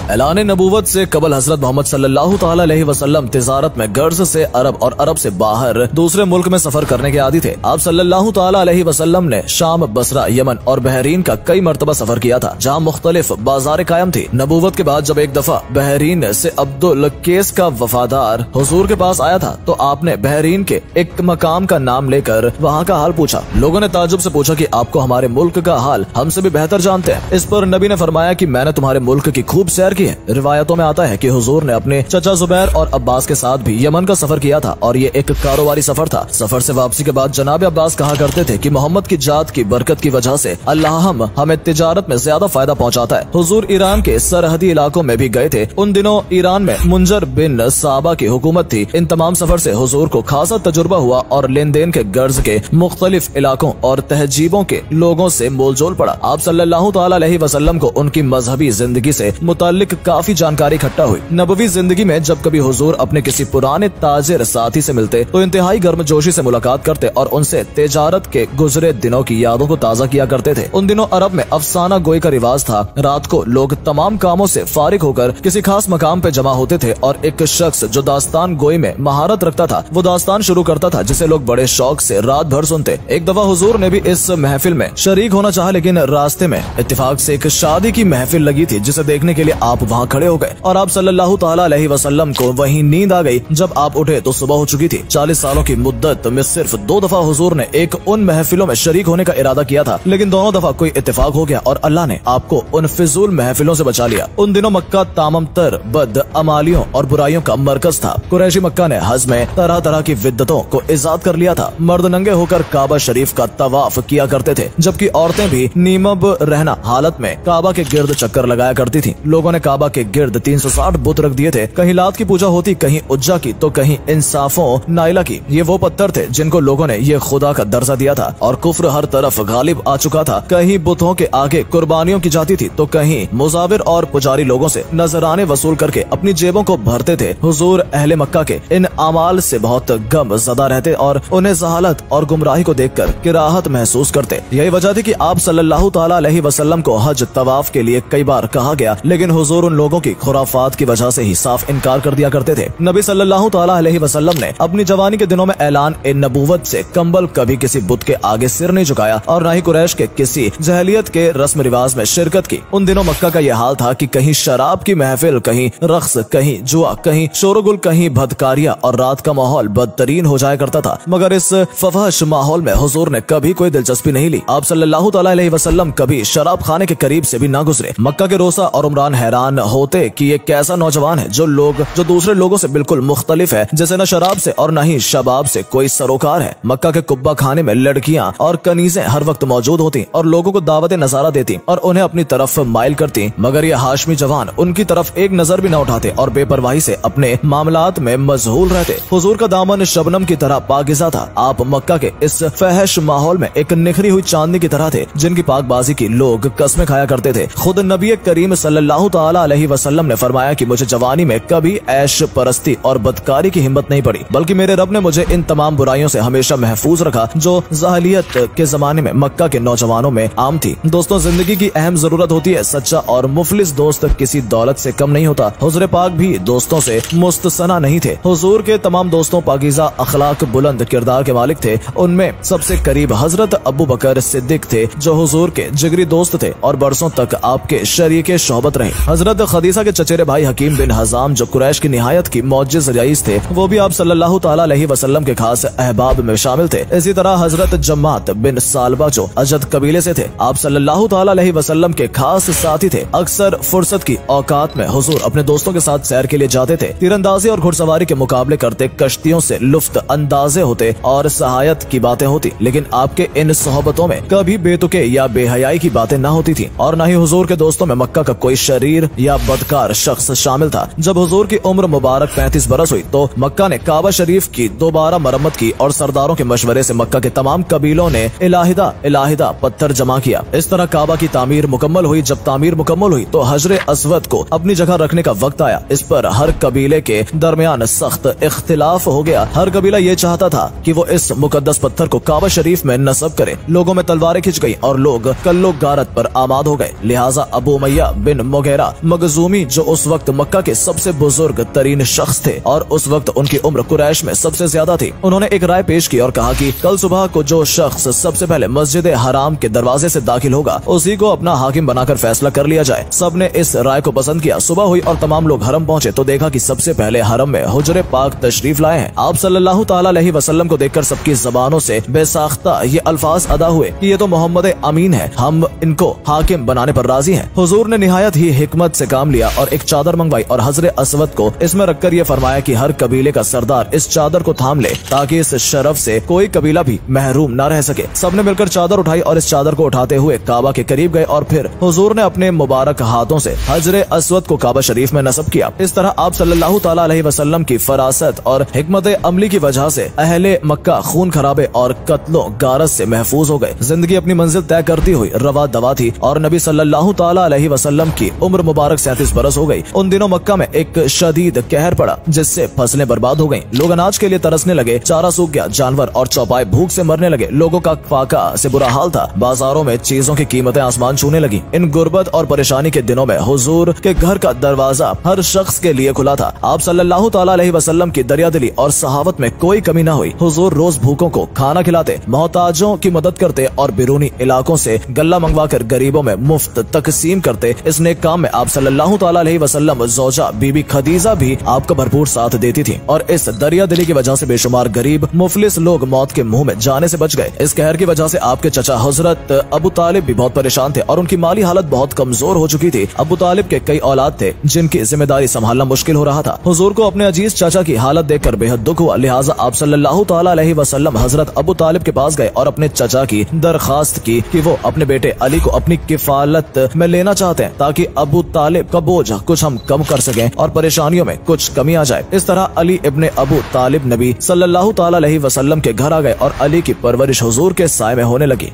ऐलान नबूवत से कबल हजरत मोहम्मद सल्लल्लाहु ताला अलैहि वसल्लम तिजारत में गर्ज से अरब और अरब से बाहर दूसरे मुल्क में सफर करने के आदी थे। आप सल्लल्लाहु ताला अलैहि वसल्लम ने शाम, बसरा, यमन और बहरीन का कई मरतबा सफर किया था, जहाँ मुख्तलिफ बाजार कायम थी। नबूवत के बाद जब एक दफा बहरीन से अब्दुल केस का वफादार हुजूर के पास आया था, तो आपने बहरीन के एक मकाम का नाम लेकर वहाँ का हाल पूछा। लोगों ने ताज्जुब से पूछा कि आपको हमारे मुल्क का हाल हमसे भी बेहतर जानते हैं। इस पर नबी ने फरमाया कि मैंने तुम्हारे मुल्क की खूब सैर की है। रिवायतों में आता है कि हुजूर ने अपने चचा जुबैर और अब्बास के साथ भी यमन का सफर किया था और ये एक कारोबारी सफर था। सफर से वापसी के बाद जनाब अब्बास कहा करते थे कि मोहम्मद की जात की बरकत की वजह से अल्लाह हमें तिजारत में ज्यादा फायदा पहुँचाता है। हुजूर ईरान के सरहदी इलाकों में भी गए थे। उन दिनों ईरान में मुंजर बिन साबा की हुकूमत थी। इन तमाम सफर से हुजूर को खासा तजुर्बा हुआ और लेन देन के गर्ज के मुख्तलिफ इलाकों और तहजीबों के लोगों से मोलजोल पड़ा। आप सल्लल्लाहु ताला अलैहि वसल्लम को उनकी मजहबी जिंदगी से मुताल्लिक काफी जानकारी इकट्ठा हुई। नबवी जिंदगी में जब कभी हुजूर अपने किसी पुराने ताजिर साथी से मिलते तो इंतहाई गर्मजोशी से मुलाकात करते और उनसे तिजारत के गुजरे दिनों की यादों को ताज़ा किया करते थे। उन दिनों अरब में अफसाना गोई का रिवाज था। रात को लोग तमाम कामों से फारिग होकर किसी खास मकाम पे जमा होते थे और एक शख्स जो दास्तान गोई में महारत रखता था वो दास्तान शुरू करता था, जिसे लोग बड़े शौक से रात भर सुनते। एक दफा हुजूर ने भी इस महफिल में शरीक होना चाहा, लेकिन रास्ते में इत्तेफाक से एक शादी की महफिल लगी थी जिसे देखने के लिए आप वहाँ खड़े हो गए और आप सल्लल्लाहु ताला अलैहि वसल्लम को वहीं नींद आ गई। जब आप उठे तो सुबह हो चुकी थी। 40 सालों की मुद्दत में सिर्फ 2 दफा हुजूर ने एक उन महफिलों में शरीक होने का इरादा किया था, लेकिन दोनों दफा कोई इत्तेफाक हो गया और अल्लाह ने आपको उन फिजूल महफिलों से बचा लिया। उन दिनों मक्का तामम तर बद अमालियों और बुराइयों का मरकज था। कुरैशी मक्का ने हज में तरह तरह की विद्दतों को इजाद कर लिया था। मर्द नंगे होकर काबा शरीफ का तवाफ किया करते थे, जबकि औरतें भी नीमब रहना हालत में काबा के गिर्द चक्कर लगाया करती थी। लोगों ने काबा के गिर्द 360 बुत रख दिए थे। कहीं लात की पूजा होती, कहीं उज्जा की, तो कहीं इंसाफों नाइला की। ये वो पत्थर थे जिनको लोगों ने ये खुदा का दर्जा दिया था और कुफ्र हर तरफ गालिब आ चुका था। कहीं बुतों के आगे कुर्बानियों की जाती थी, तो कहीं मुजाविर और पुजारी लोगों से नजराने वसूल करके अपनी जेबों को भरते थे। हुजूर अहले मक्का के इन अमाल से बहुत गम ज़दा रहते और उन्हें जहालत और गुमराही को देखकर किराहत महसूस करते। यही वजह थी कि आप सल्लल्लाहु ताला अलैहि वसल्लम को हज तवाफ के लिए कई बार कहा गया, लेकिन हुजूर उन लोगों की खुराफात की वजह से ही साफ इनकार कर दिया करते थे। नबी सल्लल्लाहु ताला अलैहि वसल्लम ने अपनी जवानी के दिनों में ऐलान नबूवत से कंबल कभी किसी बुत के आगे सिर नहीं झुकाया और न ही कुरैश के किसी जहलियत के रस्म रिवाज में शिरकत की। उन दिनों मक्का का यह हाल था कि कहीं शराब की महफिल, कहीं रक्स, कहीं जुआ, कहीं शोरगुल, कहीं बदकारियां और रात का माहौल बदतरीन हो जाया करता था। मगर इस फहश माहौल में हुजूर ने कभी कोई दिलचस्पी नहीं ली। आप सल्लल्लाहु ताला अलैहि वसल्लम कभी शराब खाने के करीब से भी ना गुजरे। मक्का के रोसा और उमरान हैरान होते कि ये कैसा नौजवान है जो दूसरे लोगों से बिल्कुल मुख्तलिफ है, जैसे न शराब से और न ही शबाब से कोई सरोकार है। मक्का के कुब्बा खाने में लड़कियां और कनीजें हर वक्त मौजूद होती और लोगों को दावत नजारा देती और उन्हें अपनी तरफ माइल करती, मगर ये हाशमी जवान उनकी तरफ एक नजर भी न उठाते और बेपरवाही से अपने मामलात में मशगूल रहते। हुजूर का दामन शबनम की तरह पाकिज़ा था। आप मक्का के इस फहश माहौल में एक निखरी हुई चांदनी की तरह थे, जिनकी पाकबाजी की लोग कसमें खाया करते थे। खुद नबी करीम सल्लल्लाहु ताला अलैहि वसल्लम ने फरमाया कि मुझे जवानी में कभी ऐश परस्ती और बदकारी की हिम्मत नहीं पड़ी, बल्कि मेरे रब ने मुझे इन तमाम बुराइयों से हमेशा महफूज रखा जो जाहिलियत के जमाने में मक्का के नौजवानों में आम थी। दोस्तों, जिंदगी की अहम जरूरत होती है सच्चा और मुफलिस दोस्त किसी दौलत से कम नहीं होता। हुजूर पाक भी दोस्तों से मुस्तसना नहीं थे। हुजूर के तमाम दोस्तों पाकीज़ा अखलाक, बुलंद किरदार के मालिक थे। उनमें सबसे करीब हजरत अबू बकर सिद्दीक थे, जो हुजूर के जिगरी दोस्त थे और बरसों तक आपके शरीके शोहबत रहे। हजरत खदीजा के चचेरे भाई हकीम बिन हजाम, जो कुरैश की निहायत की मौजिज़ रईस थे, वो भी आप सल्लल्लाहु ताला अलैहि वसल्लम के खास अहबाब में शामिल थे। इसी तरह हजरत जम्मात बिन सालबा, जो अजद कबीले से थे, आप सल्लल्लाहु ताला अलैहि वसल्लम के खास साथी थे। अक्सर फुर्सत की औकात में हुजूर अपने दोस्तों के साथ सैर के लिए जाते थे। तीरंदाजी और घुड़सवारी के मुकाबले करते, कश्तियों से लुफ्त अंदाजे होते और सहायत की बातें होती, लेकिन आपके इन सोहबतों में कभी बेतुके या बेहयाई की बातें न होती थी और न ही हुजूर के दोस्तों में मक्का का कोई शरीर या बदकार शख्स शामिल था। जब हुजूर की उम्र मुबारक 35 बरस हुई तो मक्का ने काबा शरीफ की दोबारा मरम्मत की और सरदारों के मशवरे से मक्का के तमाम कबीलों ने इलाहिदा पत्थर जमा किया। इस तरह काबा की तामीर मुकम्मल हुई। जब तामीर मुकम्मल हुई तो हजरे अस्वद को अपनी जगह रखने का वक्त आया। इस पर हर कबीले के दरमियान सख्त इख्तिलाफ हो गया। हर कबीला ये चाहता था कि वो इस मुकद्दस पत्थर को काबा शरीफ में नस्ब करे। लोगों में तलवारें खिंच गई और लोग कल्लो गारत पर आमाद हो गए। लिहाजा अबू उमय्या बिन मुगीरा मखजूमी, जो उस वक्त मक्का के सबसे बुजुर्ग तरीन शख्स थे और उस वक्त उनकी उम्र कुरैश में सबसे ज्यादा थी, उन्होंने एक राय पेश की और कहा कि कल सुबह को जो शख्स सबसे पहले मस्जिद हराम के दरवाजे से दाखिल होगा उसी को अपना हाकिम बनाकर फैसला कर लिया जाए। सबने इस राय को पसंद किया। सुबह हुई और तमाम लोग हरम पहुंचे तो देखा कि सबसे पहले हरम में हुजरे पाक तशरीफ लाए हैं। आप सल्लल्लाहु ताला अलैहि वसल्लम को देखकर सबकी जबानों से बेसाख्ता ये अल्फाज अदा हुए कि ये तो मोहम्मद अमीन है, हम इनको हाकिम बनाने पर राजी हैं। हुजूर ने निहायत ही हिकमत से काम लिया और एक चादर मंगवाई और हजरे असवद को इसमें रखकर ये फरमाया कि हर कबीले का सरदार इस चादर को थाम ले ताकि इस शरफ से कोई कबीला भी महरूम न रह सके। सबने मिलकर चादर उठाई और इस चादर को उठाते हुए काबा के करीब गए और फिर हुजूर ने अपने मुबारक हाथों से हजरे असवद को काबा शरीफ में नस्ब किया। इस तरह आप सल्लल्लाहु ताला अलैहि वसल्लम की फरासत और हिकमत अमली की वजह से अहले मक्का खून खराबे और कत्लो गारत से महफूज हो गए। जिंदगी अपनी मंजिल तय करती हुई रवा दवा थी और नबी सल्लल्लाहु ताला अलैहि वसल्लम की उम्र मुबारक 37 बरस हो गई। उन दिनों मक्का में एक शदीद कहर पड़ा जिससे फसलें बर्बाद हो गईं। लोग अनाज के लिए तरसने लगे, चारा सूख गया, जानवर और चौपाए भूख से मरने लगे। लोगों का फाका से बुरा हाल था। बाजारों में चीजों की कीमतें आसमान छूने लगी। इन गुर्बत और परेशानी के दिनों में हुजूर के घर का दरवाजा हर शख्स के लिए खुला था। आप सल्लल्लाहु ताला अलैहि वसल्लम की दरियादिली और सहावत में कोई कमी न हुई। हुजूर रोज भूखों को खाना खिलाते, मोहताजों की मदद करते और बिरूनी इलाकों से गल्ला मंगवाकर गरीबों में मुफ्त तकसीम करते। इस नेक काम में आप सल्लल्लाहु ताला अलैहि वसल्लम ज़ौजा बीबी खदीजा भी आपका भरपूर साथ देती थी और इस दरियादिली की वजह से बेशुमार गरीब मुफलिस लोग मौत के मुंह में जाने से बच गए। इस कहर की वजह से आपके चचा हजरत अबू तालिब भी बहुत परेशान थे और उनकी माली हालत बहुत कमजोर हो चुकी थी। अबू तालिब के कई औलाद थे जिनकी जिम्मेदारी संभालना मुश्किल हो रहा था। हुजूर को अपने अजीज चाचा की हालत देखकर बेहद दुख हुआ, लिहाजा आप सल्लल्लाहु ताला अलैहि वसल्लम हजरत अबू तालिब के पास गए और अपने चचा की दरखास्त की कि वो अपने बेटे अली को अपनी किफालत में लेना चाहते हैं ताकि अबू तालिब का बोझ कुछ हम कम कर सकें और परेशानियों में कुछ कमी आ जाए। इस तरह अली इब्ने अबू तालिब नबी सल्लल्लाहु ताला अलैहि वसल्लम के घर आ गए और अली की परवरिश हुजूर के साए में होने लगी।